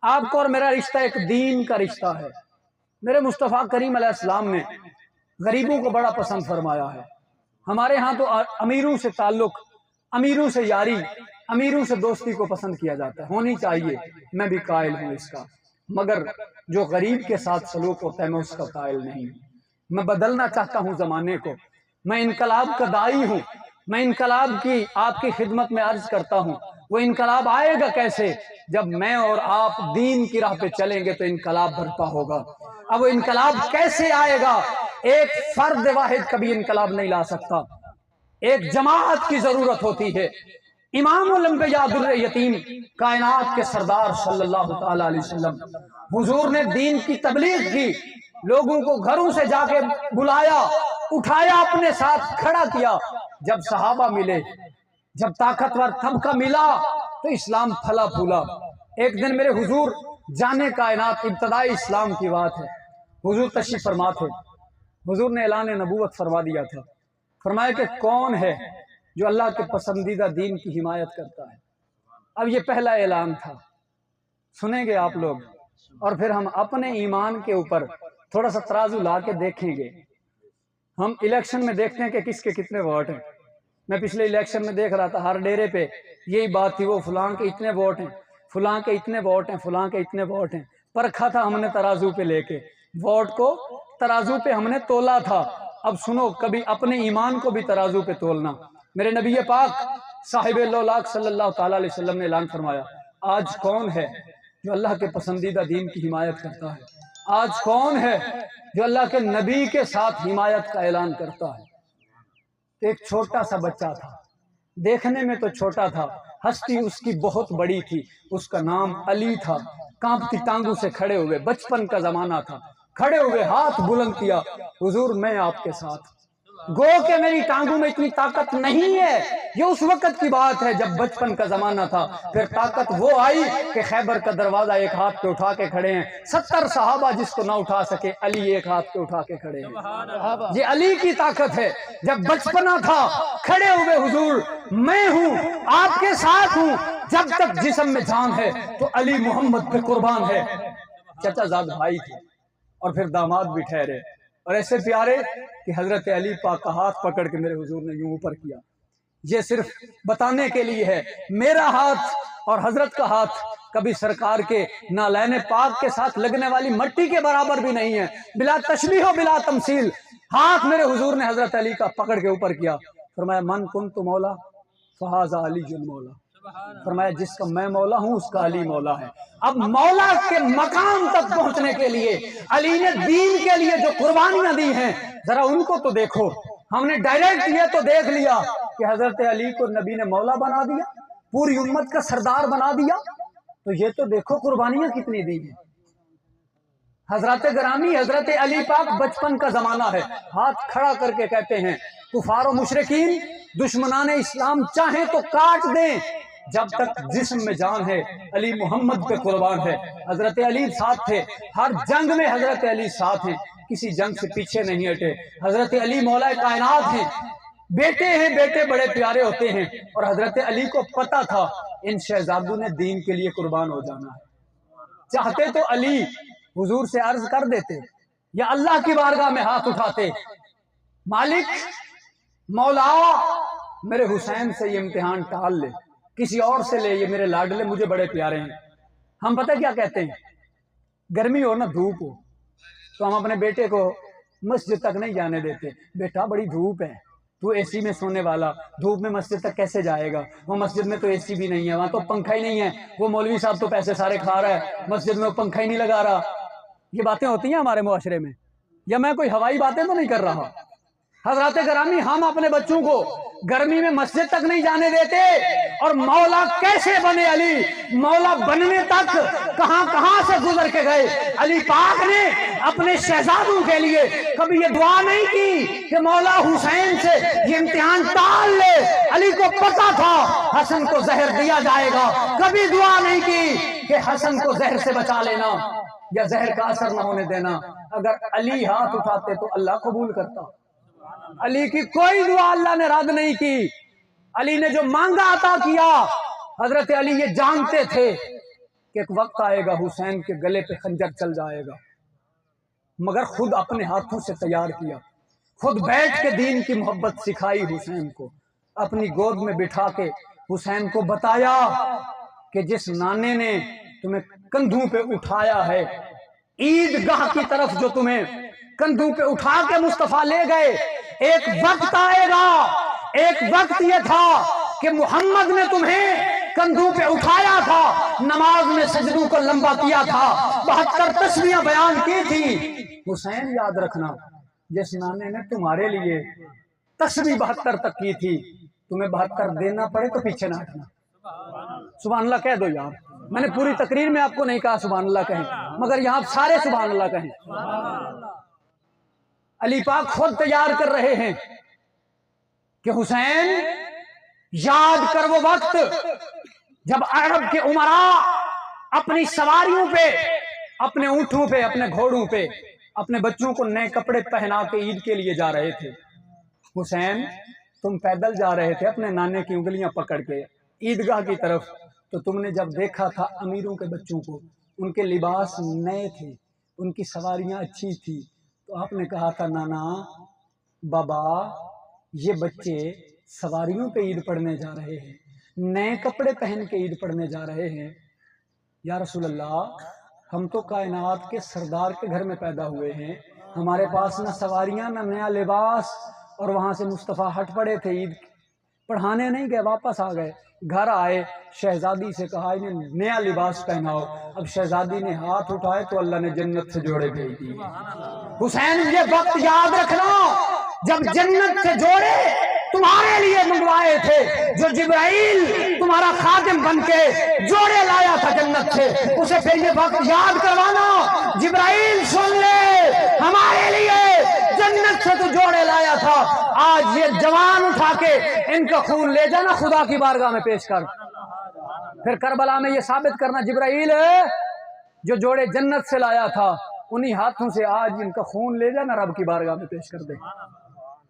آپ کو اور میرا رشتہ ایک دین کا رشتہ ہے۔ میرے مصطفیٰ کریم علیہ السلام نے غریبوں کو بڑا پسند فرمایا ہے۔ ہمارے ہاں تو امیروں سے تعلق، امیروں سے یاری، امیروں سے دوستی کو پسند کیا جاتا ہے، ہونی چاہیے، میں بھی قائل ہوں اس کا، مگر جو غریب کے ساتھ سلوک ہوتا ہے میں اس کا قائل نہیں ہوں۔ میں بدلنا چاہتا ہوں زمانے کو، میں انقلاب کا داعی ہوں، میں انقلاب کی آپ کی خدمت میں عرض کرتا ہوں۔ وہ انقلاب آئے گا کیسے؟ جب میں اور آپ دین کی راہ پہ چلیں گے تو انقلاب برپا ہوگا۔ اب وہ انقلاب کیسے آئے گا؟ ایک فرد واحد کبھی انقلاب نہیں لا سکتا، ایک جماعت کی ضرورت ہوتی ہے۔ امام الانبیاء در یتیم کائنات کے سردار صلی اللہ تعالی علیہ وسلم، حضور نے دین کی تبلیغ کی، لوگوں کو گھروں سے جا کے بلایا، اٹھایا، اپنے ساتھ کھڑا کیا۔ جب صحابہ ملے، جب طاقتور طبقہ ملا تو اسلام پھلا پھولا۔ ایک دن میرے حضور جانے کائنات، ابتدائی اسلام کی بات ہے، حضور تشریف فرما تھے، حضور نے اعلان نبوت فرما دیا تھا، فرمایا کہ کون ہے جو اللہ کے پسندیدہ دین کی حمایت کرتا ہے؟ اب یہ پہلا اعلان تھا، سنیں گے آپ لوگ، اور پھر ہم اپنے ایمان کے اوپر تھوڑا سا ترازو لا کے دیکھیں گے۔ ہم الیکشن میں دیکھتے ہیں کہ کس کے کتنے ووٹ ہیں۔ میں پچھلے الیکشن میں دیکھ رہا تھا، ہر ڈیرے پہ یہی بات تھی، وہ فلاں کے اتنے ووٹ ہیں، فلاں کے اتنے ووٹ ہیں، فلاں کے اتنے ووٹ ہیں۔ پرکھا تھا ہم نے ترازو پہ لے کے، ووٹ کو ترازو پہ ہم نے تولا تھا۔ اب سنو، کبھی اپنے ایمان کو بھی ترازو پہ تولنا۔ میرے نبی پاک صاحب اللہ صلی اللہ تعالی علیہ وسلم نے اعلان فرمایا، آج کون ہے جو اللہ کے پسندیدہ دین کی حمایت کرتا ہے؟ آج کون ہے جو اللہ کے نبی کے ساتھ حمایت کا اعلان کرتا ہے؟ ایک چھوٹا سا بچہ تھا، دیکھنے میں تو چھوٹا تھا، ہستی اس کی بہت بڑی تھی، اس کا نام علی تھا۔ کانپتی ٹانگوں سے کھڑے ہوئے، بچپن کا زمانہ تھا، کھڑے ہوئے ہاتھ بلند کیا، حضور میں آپ کے ساتھ۔ گو کہ میری ٹانگوں میں اتنی طاقت نہیں ہے، یہ اس وقت کی بات ہے جب بچپن کا زمانہ تھا۔ پھر طاقت وہ آئی کہ خیبر کا دروازہ ایک ہاتھ پہ اٹھا کے کھڑے ہیں، 70 صحابہ جس کو نہ اٹھا سکے، علی ایک ہاتھ پہ اٹھا کے کھڑے ہیں۔ یہ علی کی طاقت ہے۔ جب بچپنا تھا، کھڑے ہوئے حضور، میں ہوں، آپ کے ساتھ ہوں، جب تک جسم میں جان ہے تو علی محمد پہ قربان ہے۔ چچا زاد بھائی تھے اور پھر داماد بھی ٹھہرے، اور ایسے پیارے کہ حضرت علی پاک کا ہاتھ پکڑ کے میرے حضور نے یوں اوپر کیا۔ یہ صرف بتانے کے لیے ہے، میرا ہاتھ اور حضرت کا ہاتھ کبھی سرکار کے نالین پاک کے ساتھ لگنے والی مٹی کے برابر بھی نہیں ہے، بلا تشبیہ و بلا تمثیل۔ ہاتھ میرے حضور نے حضرت علی کا پکڑ کے اوپر کیا، فرمایا من کنت مولا فہذا علی مولا، فرمایا جس کا میں مولا ہوں اس کا علی مولا ہے۔ اب مولا کے مقام تک پہنچنے کے لیے علی نے دین کے لیے جو قربانیاں دی ہیں، ذرا ان کو تو دیکھو۔ ہم نے ڈائریکٹ یہ تو دیکھ لیا کہ حضرت علی کو نبی نے مولا بنا دیا، پوری امت کا سردار بنا دیا، تو یہ تو دیکھو قربانیاں کتنی دی ہیں۔ حضرت گرامی، حضرت علی پاک بچپن کا زمانہ ہے، ہاتھ کھڑا کر کے کہتے ہیں کفار و مشرکین، دشمنان اسلام چاہیں تو کاٹ دیں، جب تک جسم میں جان ہے علی محمد پہ قربان ہے۔ حضرت علی ساتھ تھے، ہر جنگ میں حضرت علی ساتھ ہیں، کسی جنگ سے پیچھے نہیں ہٹے۔ حضرت علی مولا کائنات ہیں، بیٹے ہیں، بیٹے بڑے پیارے ہوتے ہیں، اور حضرت علی کو پتا تھا ان شہزادوں نے دین کے لیے قربان ہو جانا ہے۔ چاہتے تو علی حضور سے عرض کر دیتے یا اللہ کی بارگاہ میں ہاتھ اٹھاتے، مالک مولا میرے حسین سے یہ امتحان ٹال لے، کسی اور سے لے، یہ میرے لاڈلے مجھے بڑے پیارے ہیں۔ ہم پتہ کیا کہتے ہیں، گرمی ہو نہ دھوپ ہو تو ہم اپنے بیٹے کو مسجد تک نہیں جانے دیتے، بیٹا بڑی دھوپ ہے، تو اے سی میں سونے والا دھوپ میں مسجد تک کیسے جائے گا؟ وہ مسجد میں تو اے سی بھی نہیں ہے، وہاں تو پنکھا ہی نہیں ہے، وہ مولوی صاحب تو پیسے سارے کھا رہا ہے، مسجد میں وہ پنکھا ہی نہیں لگا رہا۔ یہ باتیں ہوتی ہیں ہمارے معاشرے میں، یا میں کوئی ہوائی باتیں تو نہیں کر رہا؟ حضرات گرامی، ہم اپنے بچوں کو گرمی میں مسجد تک نہیں جانے دیتے، اور مولا کیسے بنے علی؟ مولا بننے تک کہاں کہاں سے گزر کے گئے۔ علی پاک نے اپنے شہزادوں کے لیے کبھی یہ دعا نہیں کی کہ مولا حسین سے یہ امتحان ٹال لے، علی کو پتا تھا حسن کو زہر دیا جائے گا، کبھی دعا نہیں کی کہ حسن کو زہر سے بچا لینا یا زہر کا اثر نہ ہونے دینا۔ اگر علی ہاتھ اٹھاتے تو اللہ قبول کرتا۔ علی کی کوئی دعا اللہ نے رد نہیں کی، علی نے جو مانگا عطا کیا۔ حضرت علی یہ جانتے تھے کہ کہ ایک وقت آئے گا حسین کے گلے پہ خنجر چل جائے گا، مگر خود اپنے ہاتھوں سے تیار کیا، خود بیٹھ کے دین کی محبت سکھائی حسین کو، اپنی گود میں بٹھا کے حسین کو بتایا کہ جس نانے نے تمہیں کندھوں پہ اٹھایا ہے، عیدگاہ کی طرف جو تمہیں کندھوں پہ اٹھا کے مصطفیٰ لے گئے، ایک وقت آئے گا، ایک وقت یہ تھا کہ محمد نے تمہیں کندھوں پہ اٹھایا تھا، نماز میں سجدوں کو لمبا کیا تھا، 72 تسبیحیں بیان کی تھی۔ حسین یاد رکھنا، جس نانے نے تمہارے لیے تسبیح 72 تک کی تھی، تمہیں 72 دینا پڑے تو پیچھے نہ ہٹنا۔ سبحان اللہ کہہ دو یار، میں نے پوری تقریر میں آپ کو نہیں کہا سبحان اللہ کہیں، مگر یہاں سارے سبحان اللہ کہیں۔ علی پاک خود تیار کر رہے ہیں کہ حسین یاد کر وہ وقت جب عرب کے امراء اپنی سواریوں پہ، اپنے اونٹوں پہ، اپنے گھوڑوں پہ اپنے بچوں کو نئے کپڑے پہنا کے عید کے لیے جا رہے تھے۔ حسین تم پیدل جا رہے تھے اپنے نانے کی انگلیاں پکڑ کے عیدگاہ کی طرف، تو تم نے جب دیکھا تھا امیروں کے بچوں کو، ان کے لباس نئے تھے، ان کی سواریاں اچھی تھی، تو آپ نے کہا تھا نانا بابا یہ بچے سواریوں پہ عید پڑھنے جا رہے ہیں، نئے کپڑے پہن کے عید پڑھنے جا رہے ہیں۔ یا رسول اللہ ہم تو کائنات کے سردار کے گھر میں پیدا ہوئے ہیں، ہمارے پاس نہ سواریاں نہ نیا لباس، اور وہاں سے مصطفیٰ ہٹ پڑے تھے، عید پڑھانے نہیں گئے، واپس آ گئے، گھر آئے، شہزادی سے کہا انہیں نیا لباس پہناؤ، اب شہزادی نے ہاتھ اٹھائے تو اللہ نے جنت سے جوڑے بھیج دیے۔ حسین یہ وقت یاد رکھنا جب جنت سے جوڑے تمہارے لیے منگوائے تھے، جو جبرائیل تمہارا خادم بن کے جوڑے لایا تھا جنت سے، اسے پھر یہ وقت یاد کروانا، جبرائیل سن لے ہمارے لیے جنت سے تو جوڑے لایا تھا، آج یہ جوان اٹھا کے ان کا خون لے جانا خدا کی بارگاہ میں پیش کر، پھر کربلا میں یہ ثابت کرنا جبرائیل جو جوڑے جنت سے لایا تھا انہی ہاتھوں سے آج ان کا خون لے جانا رب کی بارگاہ میں پیش کر دے۔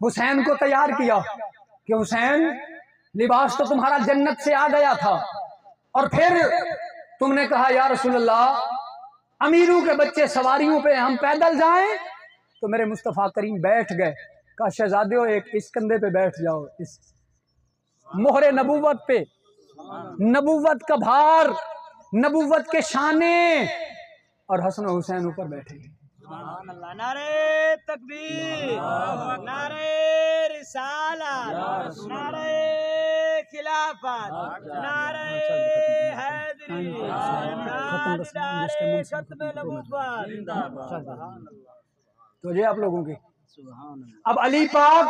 حسین کو تیار کیا کہ حسین لباس تو تمہارا جنت سے آ گیا تھا، اور پھر تم نے کہا یا رسول اللہ امیروں کے بچے سواریوں پہ ہم پیدل جائیں، تو میرے مصطفیٰ کریم بیٹھ گئے، کہا شہزادیوں ایک اس کندھے پہ بیٹھ جاؤ، اس مہر نبوت پہ، نبوت کا بھار، نبوت کے شانے، اور حسن و حسین اوپر بیٹھے گئے۔ سبحان اللہ، نعرہ تکبیر، نعرہ رسالت، نعرہ خلافت، نعرہ حیدری، نعرہ ختم نبوت۔ تو یہ آپ لوگوں کی اب علی پاک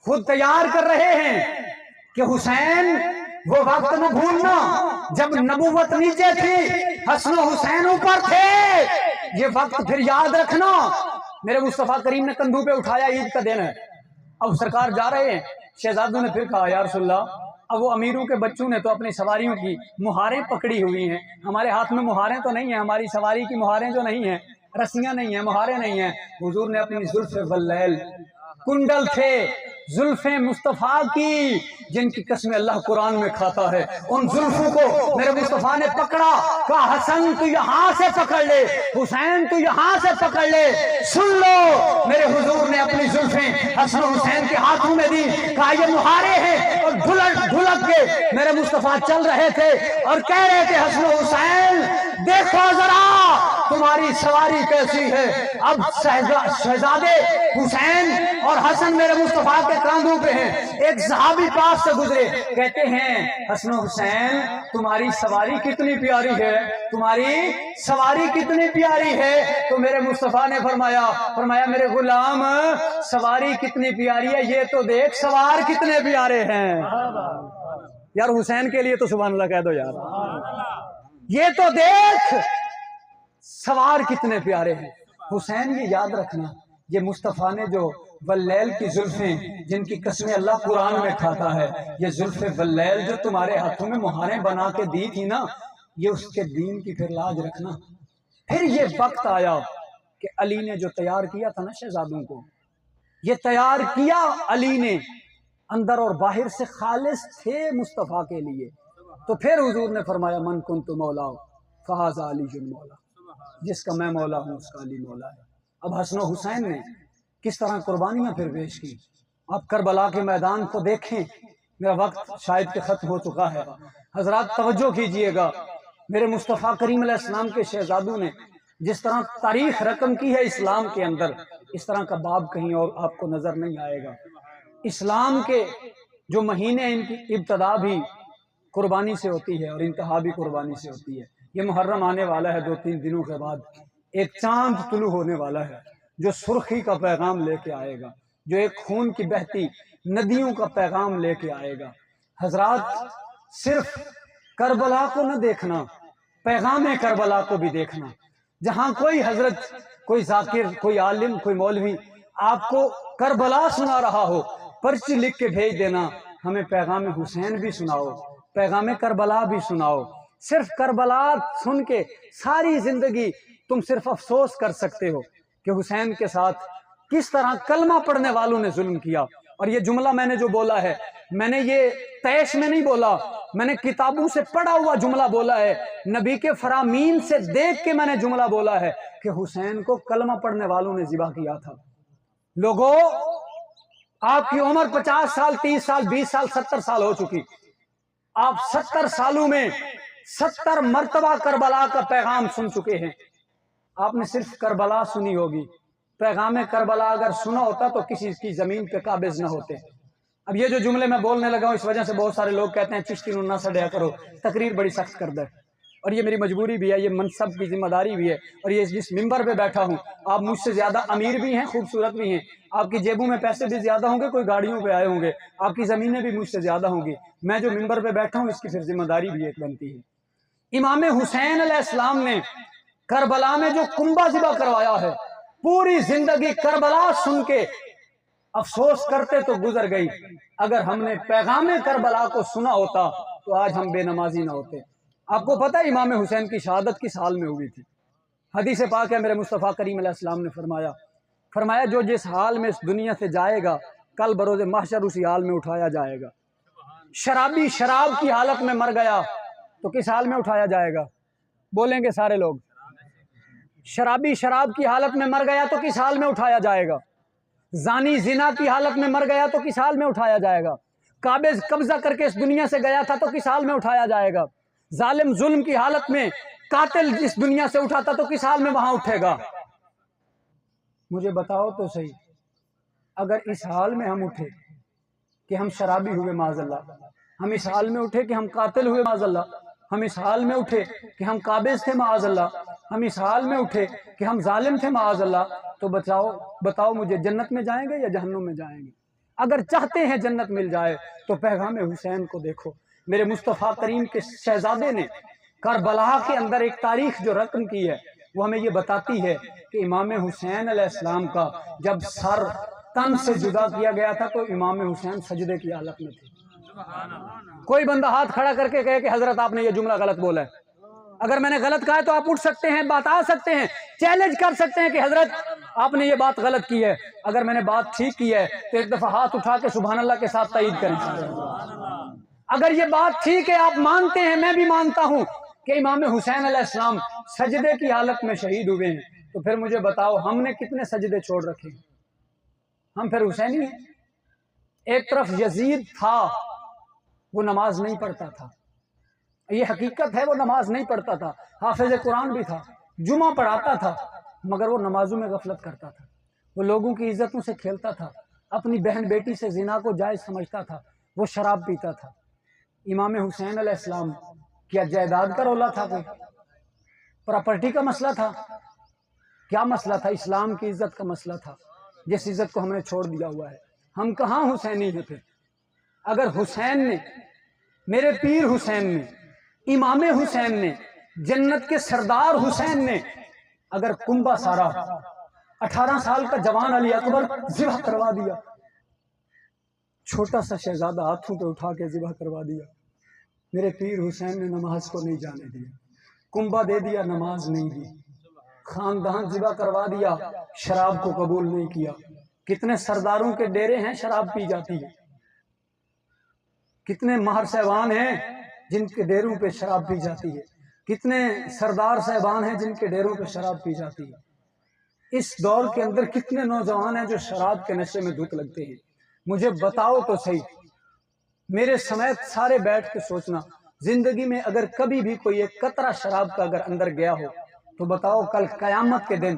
خود تیار کر رہے ہیں کہ حسین وہ وقت نہ بھولنا جب نبوت نیچے تھی، حسن و حسین اوپر تھے، یہ وقت پھر یاد رکھنا۔ میرے مصطفیٰ کریم نے کندھوں پہ اٹھایا، عید کا دن ہے، اب سرکار جا رہے ہیں، شہزادوں نے پھر کہا یا رسول اللہ اب وہ امیروں کے بچوں نے تو اپنی سواریوں کی مہاریں پکڑی ہوئی ہیں، ہمارے ہاتھ میں مہاریں تو نہیں ہیں، ہماری سواری کی مہاریں جو نہیں ہیں، رسیاں نہیں ہیں، مہاریں نہیں ہیں۔ حضور نے اپنی زلف واللیل، کنڈل تھے زلفیں مصطفیٰ کی جن کی قسم اللہ قرآن میں کھاتا ہے، ان زلفوں کو میرے مصطفیٰ نے پکڑا، کہا حسن تو یہاں سے پکڑ لے، حسین تو یہاں سے پکڑ لے، سن لو میرے حضور نے اپنی زلفیں حسن و حسین کے ہاتھوں میں دی، کہا یہ مہارے ہیں، اور ڈھلک کے میرے مصطفیٰ چل رہے تھے اور کہہ رہے تھے حسن و حسین دیکھو ذرا تمہاری سواری کیسی ہے۔ اب شہزادے حسین اور حسن میرے مصطفیٰ کے کاندھوں پہ ہیں، ایک صحابی پاس سے گزرے، کہتے ہیں حسن و حسین تمہاری سواری کتنی پیاری ہے، تمہاری سواری کتنی پیاری ہے، تو میرے مصطفیٰ نے فرمایا میرے غلام سواری کتنی پیاری ہے یہ تو دیکھ سوار کتنے پیارے ہیں۔ یار حسین کے لیے تو سبحان اللہ کہہ دو یار، یہ تو دیکھ سوار کتنے پیارے ہیں۔ حسین یہ یاد رکھنا، یہ مصطفیٰ نے جو واللیل کی زلفیں جن کی قسمیں اللہ قرآن میں کھاتا ہے، یہ زلف واللیل جو تمہارے ہاتھوں میں مہاریں بنا کے دی تھی نا، یہ اس کے دین کی پھر لاج رکھنا۔ پھر یہ وقت آیا کہ علی نے جو تیار کیا تھا نا شہزادوں کو، یہ تیار کیا علی نے، اندر اور باہر سے خالص تھے مصطفیٰ کے لیے، تو پھر حضور نے فرمایا من کنت مولا فہذا علی المولا، جس کا میں مولا ہوں اس کا علی مولا ہے۔ اب حسن و حسین نے کس طرح قربانیاں پھر پیش کی، آپ کربلا کے میدان کو دیکھیں۔ میرا وقت شاید کہ ختم ہو چکا ہے، حضرات توجہ کیجئے گا۔ میرے مصطفیٰ کریم علیہ السلام کے شہزادوں نے جس طرح تاریخ رقم کی ہے اسلام کے اندر، اس طرح کا باب کہیں اور آپ کو نظر نہیں آئے گا۔ اسلام کے جو مہینے ان کی ابتدا بھی قربانی سے ہوتی ہے اور انتہا بھی قربانی سے ہوتی ہے۔ یہ محرم آنے والا ہے، 2-3 دنوں کے بعد ایک چاند طلوع ہونے والا ہے جو سرخی کا پیغام لے کے آئے گا، جو ایک خون کی بہتی ندیوں کا پیغام لے کے آئے گا۔ حضرات صرف کربلا کو نہ دیکھنا، پیغام کربلا کو بھی دیکھنا۔ جہاں کوئی حضرت، کوئی ذاکر، کوئی عالم، کوئی مولوی آپ کو کربلا سنا رہا ہو، پرچی لکھ کے بھیج دینا، ہمیں پیغام حسین بھی سناؤ، پیغام کربلا بھی سناؤ۔ صرف کربلا سن کے ساری زندگی تم صرف افسوس کر سکتے ہو کہ حسین کے ساتھ کس طرح کلمہ پڑھنے والوں نے ظلم کیا۔ اور یہ جملہ میں نے جو بولا ہے، میں نے یہ تیش میں نہیں بولا، میں نے کتابوں سے پڑھا ہوا جملہ بولا ہے، نبی کے فرامین سے دیکھ کے میں نے جملہ بولا ہے کہ حسین کو کلمہ پڑھنے والوں نے ذبح کیا تھا۔ لوگوں، آپ کی عمر 50 سال، 30 سال، 20 سال، 70 سال ہو چکی، آپ 70 سالوں میں 70 مرتبہ کربلا کا پیغام سن چکے ہیں۔ آپ نے صرف کربلا سنی ہوگی، پیغام کربلا اگر سنا ہوتا تو کسی کی زمین پہ قابض نہ ہوتے۔ اب یہ جو جملے میں بولنے لگا ہوں، اس وجہ سے بہت سارے لوگ کہتے ہیں چشتی نہ سڑیا کرو، تقریر بڑی سخت کر دے، اور یہ میری مجبوری بھی ہے، یہ منصب کی ذمہ داری بھی ہے، اور یہ جس ممبر پہ بیٹھا ہوں، آپ مجھ سے زیادہ امیر بھی ہیں، خوبصورت بھی ہیں، آپ کی جیبوں میں پیسے بھی زیادہ ہوں گے، کوئی گاڑیوں پہ آئے ہوں گے، آپ کی زمینیں بھی مجھ سے زیادہ ہوں گی، میں جو ممبر پہ بیٹھا ہوں اس کی پھر ذمہ داری بھی ایک بنتی ہے۔ امام حسین علیہ السلام نے کربلا میں جو کنبہ ذبح کروایا ہے، پوری زندگی کربلا سن کے افسوس کرتے تو گزر گئی، اگر ہم نے پیغام کربلا کو سنا ہوتا تو آج ہم بے نمازی نہ ہوتے۔ آپ کو پتہ ہے امام حسین کی شہادت کس حال میں ہوئی تھی؟ حدیث پاک ہے، میرے مصطفیٰ کریم علیہ السلام نے فرمایا جو جس حال میں اس دنیا سے جائے گا، کل بروز محشر اسی حال میں اٹھایا جائے گا۔ شرابی شراب کی حالت میں مر گیا تو کس حال میں اٹھایا جائے گا؟ بولیں گے سارے لوگ۔ شرابی شراب کی حالت میں مر گیا تو کس حال میں اٹھایا جائے گا؟ زانی زنا کی حالت میں مر گیا تو کس حال میں اٹھایا جائے گا؟ قابض قبضہ کر کے اس دنیا سے گیا تھا تو کس حال میں اٹھایا جائے گا؟ ظالم ظلم کی حالت میں قاتل اس دنیا سے اٹھاتا تو کس حال میں وہاں اٹھے گا؟ مجھے بتاؤ تو صحیح، اگر اس حال میں ہم اٹھے کہ ہم شرابی ہوئے معاذ اللہ، ہم اس حال میں اٹھے کہ ہم قاتل ہوئے معاذ اللہ، ہم اس حال میں اٹھے کہ ہم قابض تھے معاذ اللہ، ہم اس حال میں اٹھے کہ ہم ظالم تھے معاذ اللہ، تو بتاؤ مجھے جنت میں جائیں گے یا جہنم میں جائیں گے؟ اگر چاہتے ہیں جنت مل جائے تو پیغام حسین کو دیکھو۔ میرے مصطفیٰ کریم کے شہزادے نے کربلا کے اندر ایک تاریخ جو رقم کی ہے وہ ہمیں یہ بتاتی ہے کہ امام حسین علیہ السلام کا جب سر تن سے جدا کیا گیا تھا تو امام حسین سجدے کی حالت میں تھے۔ کوئی بندہ ہاتھ کھڑا کر کے کہے کہ حضرت آپ نے یہ جملہ غلط بولا ہے، اگر میں نے غلط کہا ہے تو آپ اٹھ سکتے ہیں، بتا سکتے ہیں، چیلنج کر سکتے ہیں کہ حضرت آپ نے یہ بات غلط کی ہے۔ اگر میں نے بات ٹھیک کی ہے تو ایک دفعہ ہاتھ اٹھا کے سبحان اللہ کے ساتھ تائید کریں۔ اگر یہ بات ٹھیک ہے، آپ مانتے ہیں، میں بھی مانتا ہوں کہ امام حسین علیہ السلام سجدے کی حالت میں شہید ہوئے ہیں، تو پھر مجھے بتاؤ ہم نے کتنے سجدے چھوڑ رکھے ہیں؟ ہم پھر حسینی ہیں؟ ایک طرف یزید تھا، وہ نماز نہیں پڑھتا تھا، یہ حقیقت ہے، وہ نماز نہیں پڑھتا تھا، حافظ قرآن بھی تھا، جمعہ پڑھاتا تھا، مگر وہ نمازوں میں غفلت کرتا تھا، وہ لوگوں کی عزتوں سے کھیلتا تھا، اپنی بہن بیٹی سے زنا کو جائز سمجھتا تھا، وہ شراب پیتا تھا۔ امام حسین علیہ السلام کیا جائیداد کا رولا تھا؟ کوئی پراپرٹی کا مسئلہ تھا؟ کیا مسئلہ تھا؟ اسلام کی عزت کا مسئلہ تھا، جس عزت کو ہم نے چھوڑ دیا ہوا ہے۔ ہم کہاں حسینی ہیں پھر؟ اگر حسین نے، میرے پیر حسین نے، امام حسین نے، جنت کے سردار حسین نے اگر کنبہ سارا 18 سال کا جوان علی اکبر ذبح کروا دیا، چھوٹا سا شہزادہ ہاتھوں پہ اٹھا کے ذبح کروا دیا، میرے پیر حسین نے نماز کو نہیں جانے دیا، کنبہ دے دیا، نماز نہیں دی، خاندان ذبح کروا دیا، شراب کو قبول نہیں کیا۔ کتنے سرداروں کے ڈیرے ہیں شراب پی جاتی ہے، کتنے مہر سیوان ہیں جن کے ڈیروں پہ شراب پی جاتی ہے۔ کتنے سردار صاحبان ہیں جن کے ڈیروں پہ شراب پی جاتی ہے، اس دور کے اندر کتنے نوجوان ہیں جو شراب کے نشے میں دھت لگتے ہیں۔ مجھے بتاؤ تو صحیح، میرے سمیت سارے بیٹھ کے سوچنا، زندگی میں اگر کبھی بھی کوئی ایک قطرہ شراب کا اگر اندر گیا ہو تو بتاؤ کل قیامت کے دن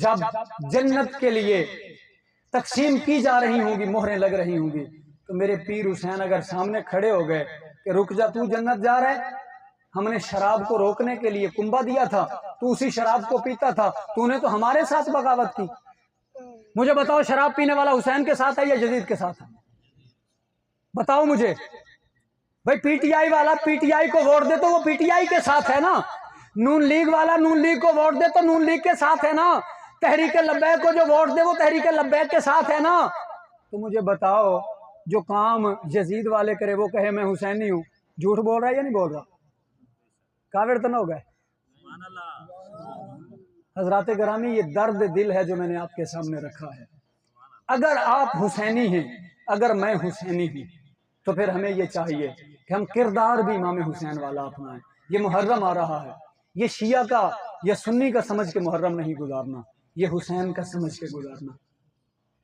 جب جنت کے لیے تقسیم کی جا رہی ہوں گی، مہریں لگ رہی ہوں گی، تو میرے پیر حسین اگر سامنے کھڑے ہو گئے کہ رک جا، تو جنت جا رہا ہے، ہم نے شراب کو روکنے کے لیے کنبا دیا تھا، تو اسی شراب کو پیتا تھا، تو نے تو ہمارے ساتھ بغاوت کی۔ مجھے بتاؤ شراب پینے والا حسین کے ساتھ ہے یا یزید کے ساتھ ہے؟ بتاؤ مجھے بھائی، پی ٹی آئی والا پی ٹی آئی کو ووٹ دے تو وہ پی ٹی آئی کے ساتھ ہے نا، نون لیگ والا نون لیگ کو ووٹ دے تو نون لیگ کے ساتھ ہے نا، تحریک لبیک کو جو ووٹ دے وہ تحریک لبیک کے ساتھ ہے نا۔ تو مجھے بتاؤ جو کام یزید والے کرے وہ کہے میں حسینی ہوں، جھوٹ بول رہا ہے یا نہیں بول رہا؟ کافر تو نہ ہو گئے؟ حضرات گرامی، یہ درد دل ہے جو میں نے آپ کے سامنے رکھا ہے۔ اگر آپ حسینی ہیں، اگر میں حسینی ہوں، تو پھر ہمیں یہ چاہیے کہ ہم کردار بھی امام حسین والا اپنائیں۔ یہ محرم آ رہا ہے، یہ شیعہ کا یا سنی کا سمجھ کے محرم نہیں گزارنا، یہ حسین کا سمجھ کے گزارنا۔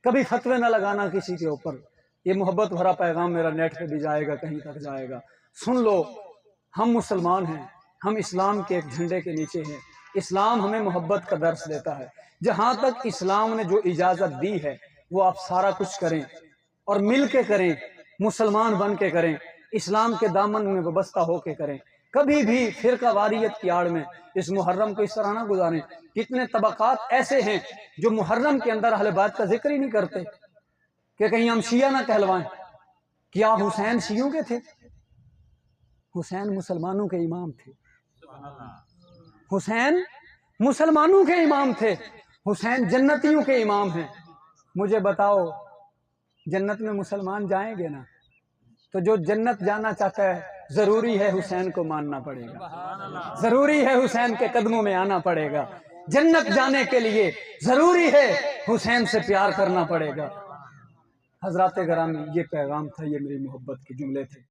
کبھی فتوے نہ لگانا کسی کے اوپر۔ یہ محبت بھرا پیغام میرا نیٹ پہ بھی جائے گا، کہیں تک جائے گا، سن لو۔ ہم مسلمان ہیں، ہم اسلام کے ایک جھنڈے کے نیچے ہیں۔ اسلام ہمیں محبت کا درس دیتا ہے۔ جہاں تک اسلام نے جو اجازت دی ہے وہ آپ سارا کچھ کریں اور مل کے کریں، مسلمان بن کے کریں، اسلام کے دامن میں وابستہ ہو کے کریں۔ کبھی بھی فرقہ واریت کی آڑ میں اس محرم کو اس طرح نہ گزاریں۔ کتنے طبقات ایسے ہیں جو محرم کے اندر اہل بیت کا ذکر ہی نہیں کرتے کہ کہیں ہم شیعہ نہ کہلوائیں۔ کیا حسین شیعوں کے تھے؟ حسین مسلمانوں کے امام تھے۔ حسین مسلمانوں کے امام تھے۔ حسین جنتیوں کے امام ہیں۔ مجھے بتاؤ جنت میں مسلمان جائیں گے نا، تو جو جنت جانا چاہتا ہے ضروری ہے حسین کو ماننا پڑے گا، ضروری ہے حسین کے قدموں میں آنا پڑے گا۔ جنت جانے کے لیے ضروری ہے حسین سے پیار کرنا پڑے گا۔ حضرات گرامی، یہ پیغام تھا، یہ میری محبت کے جملے تھے۔